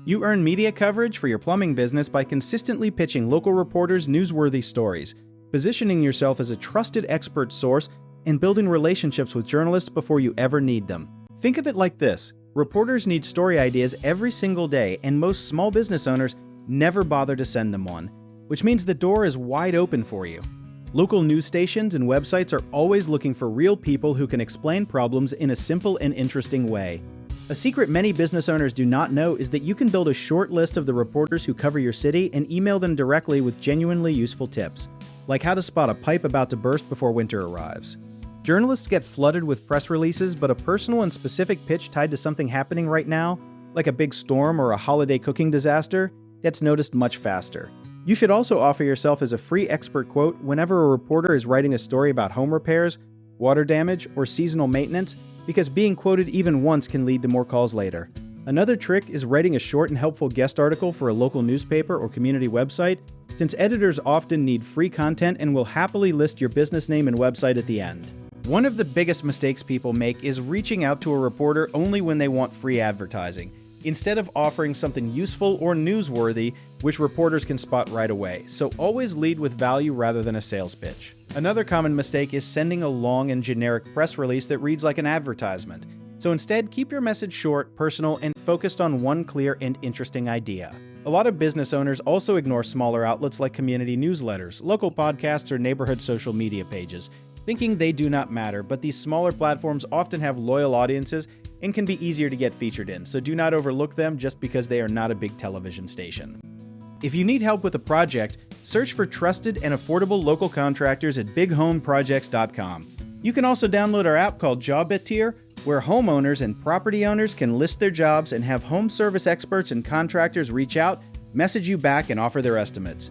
You earn media coverage for your plumbing business by consistently pitching local reporters newsworthy stories, positioning yourself as a trusted expert source, and building relationships with journalists before you ever need them. Think of it like this. Reporters need story ideas every single day, and most small business owners never bother to send them one, which means the door is wide open for you. Local news stations and websites are always looking for real people who can explain problems in a simple and interesting way. A secret many business owners do not know is that you can build a short list of the reporters who cover your city and email them directly with genuinely useful tips, like how to spot a pipe about to burst before winter arrives. Journalists get flooded with press releases, but a personal and specific pitch tied to something happening right now, like a big storm or a holiday cooking disaster, gets noticed much faster. You should also offer yourself as a free expert quote whenever a reporter is writing a story about home repairs, water damage, or seasonal maintenance, because being quoted even once can lead to more calls later. Another trick is writing a short and helpful guest article for a local newspaper or community website, since editors often need free content and will happily list your business name and website at the end. One of the biggest mistakes people make is reaching out to a reporter only when they want free advertising, instead of offering something useful or newsworthy, which reporters can spot right away. So always lead with value rather than a sales pitch. Another common mistake is sending a long and generic press release that reads like an advertisement. So instead, keep your message short, personal, and focused on one clear and interesting idea. A lot of business owners also ignore smaller outlets like community newsletters, local podcasts, or neighborhood social media pages, thinking they do not matter, but these smaller platforms often have loyal audiences and can be easier to get featured in, so do not overlook them just because they are not a big television station. If you need help with a project, search for trusted and affordable local contractors at bighomeprojects.com. You can also download our app called Job It Tier, where homeowners and property owners can list their jobs and have home service experts and contractors reach out, message you back, and offer their estimates.